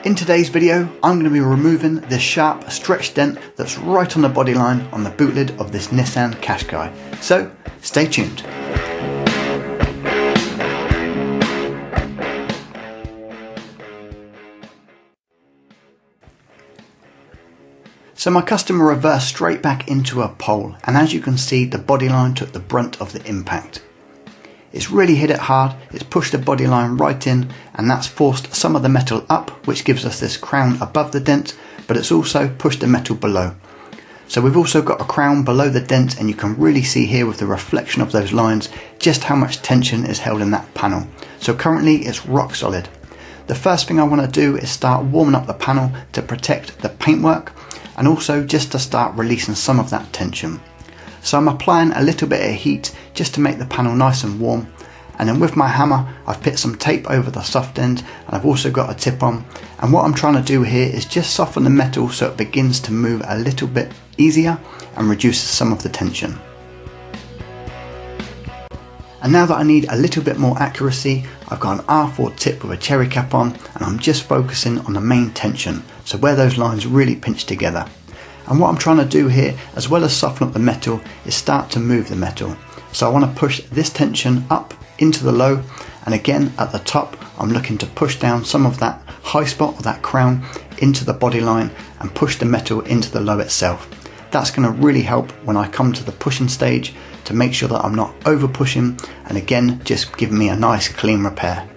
In today's video, I'm going to be removing this sharp stretch dent that's right on the body line on the boot lid of this Nissan Qashqai. So, stay tuned. So my customer reversed straight back into a pole, and as you can see, the body line took the brunt of the impact. It's really hit it hard, it's pushed the body line right in, and that's forced some of the metal up, which gives us this crown above the dent, but it's also pushed the metal below. So we've also got a crown below the dent, and you can really see here with the reflection of those lines just how much tension is held in that panel. So currently it's rock solid. The first thing I want to do is start warming up the panel to protect the paintwork, and also just to start releasing some of that tension. So I'm applying a little bit of heat just to make the panel nice and warm, and then with my hammer I've put some tape over the soft end, and I've also got a tip on, and what I'm trying to do here is just soften the metal so it begins to move a little bit easier and reduces some of the tension. And now that I need a little bit more accuracy, I've got an R4 tip with a cherry cap on, and I'm just focusing on the main tension, so where those lines really pinch together. And what I'm trying to do here, as well as soften up the metal, is start to move the metal. So I want to push this tension up into the low, and again at the top I'm looking to push down some of that high spot or that crown into the body line and push the metal into the low itself. That's going to really help when I come to the pushing stage to make sure that I'm not over pushing, and again just giving me a nice clean repair.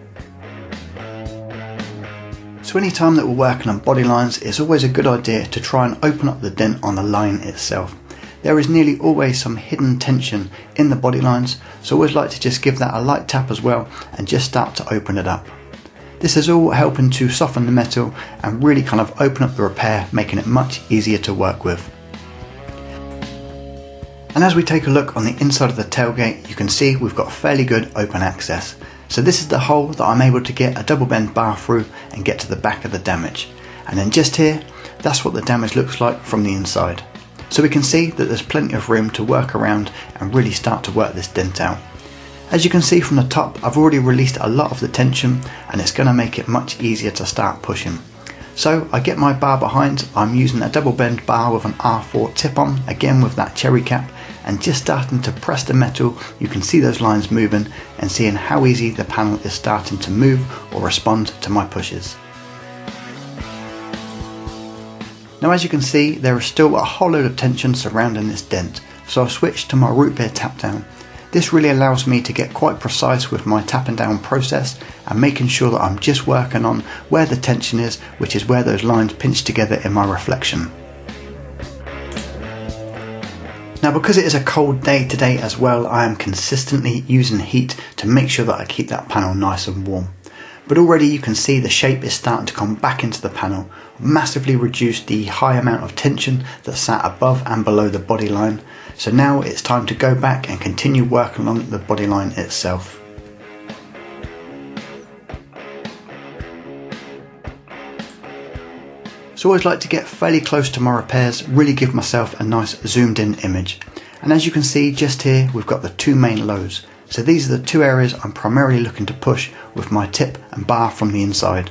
So any time that we're working on body lines, it's always a good idea to try and open up the dent on the line itself. There is nearly always some hidden tension in the body lines, so I always like to just give that a light tap as well and just start to open it up. This is all helping to soften the metal and really kind of open up the repair, making it much easier to work with. And as we take a look on the inside of the tailgate, you can see we've got fairly good open access. So this is the hole that I'm able to get a double bend bar through and get to the back of the damage. And then just here, that's what the damage looks like from the inside. So we can see that there's plenty of room to work around and really start to work this dent out. As you can see from the top, I've already released a lot of the tension, and it's going to make it much easier to start pushing. So I get my bar behind, I'm using a double bend bar with an R4 tip on, again with that cherry cap, and just starting to press the metal. You can see those lines moving and seeing how easy the panel is starting to move or respond to my pushes. Now as you can see, there is still a whole load of tension surrounding this dent, so I've switched to my root beer tap down. This really allows me to get quite precise with my tapping down process and making sure that I'm just working on where the tension is, which is where those lines pinch together in my reflection. Now because it is a cold day today as well, I am consistently using heat to make sure that I keep that panel nice and warm. But already you can see the shape is starting to come back into the panel, massively reduced the high amount of tension that sat above and below the body line. So now it's time to go back and continue working along the body line itself. So I always like to get fairly close to my repairs, really give myself a nice zoomed in image. And as you can see just here, we've got the two main lows. So these are the two areas I'm primarily looking to push with my tip and bar from the inside.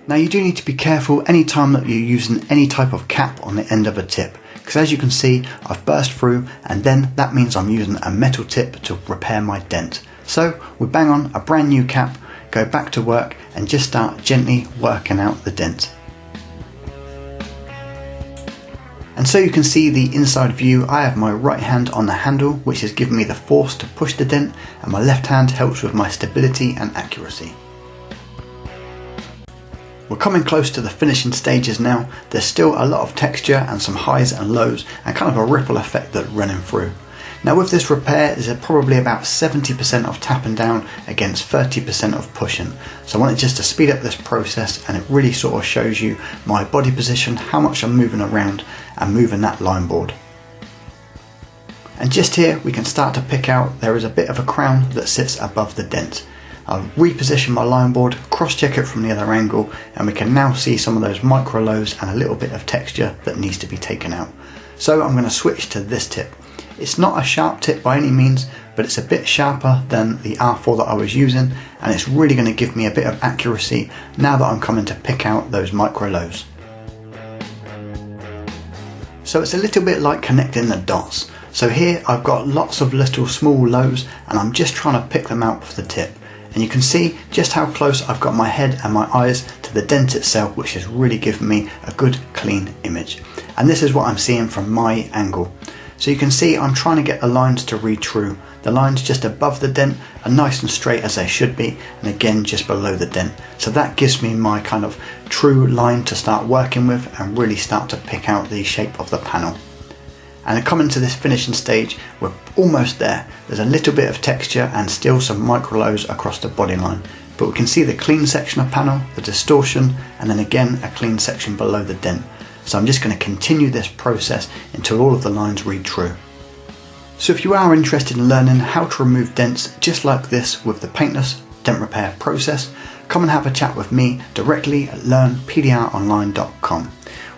Now you do need to be careful any time that you're using any type of cap on the end of a tip, because as you can see I've burst through, and then that means I'm using a metal tip to repair my dent. So we bang on a brand new cap, go back to work and just start gently working out the dent. And so you can see the inside view. I have my right hand on the handle, which is giving me the force to push the dent, and my left hand helps with my stability and accuracy. We're coming close to the finishing stages now. There's still a lot of texture and some highs and lows and kind of a ripple effect that's running through. Now with this repair, there's probably about 70% of tapping down against 30% of pushing. So I wanted just to speed up this process, and it really sort of shows you my body position, how much I'm moving around and moving that line board. And just here we can start to pick out there is a bit of a crown that sits above the dent. I'll reposition my line board, cross check it from the other angle, and we can now see some of those micro lows and a little bit of texture that needs to be taken out. So I'm going to switch to this tip. It's not a sharp tip by any means, but it's a bit sharper than the R4 that I was using, and it's really going to give me a bit of accuracy now that I'm coming to pick out those micro lows. So it's a little bit like connecting the dots. So here I've got lots of little small lows, and I'm just trying to pick them out with the tip. And you can see just how close I've got my head and my eyes to the dent itself, which has really given me a good clean image. And this is what I'm seeing from my angle. So you can see I'm trying to get the lines to read true. The lines just above the dent are nice and straight as they should be, and again just below the dent. So that gives me my kind of true line to start working with and really start to pick out the shape of the panel. And coming to this finishing stage, we're almost there. There's a little bit of texture and still some micro lows across the body line. But we can see the clean section of panel, the distortion, and then again a clean section below the dent. So I'm just going to continue this process until all of the lines read true. So if you are interested in learning how to remove dents just like this with the paintless dent repair process, come and have a chat with me directly at learnpdronline.com.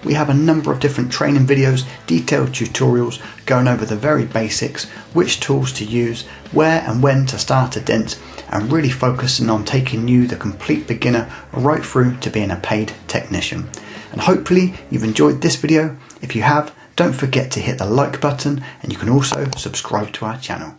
We have a number of different training videos, detailed tutorials going over the very basics, which tools to use, where and when to start a dent, and really focusing on taking you, the complete beginner, right through to being a paid technician. And hopefully you've enjoyed this video. If you have, don't forget to hit the like button, and you can also subscribe to our channel.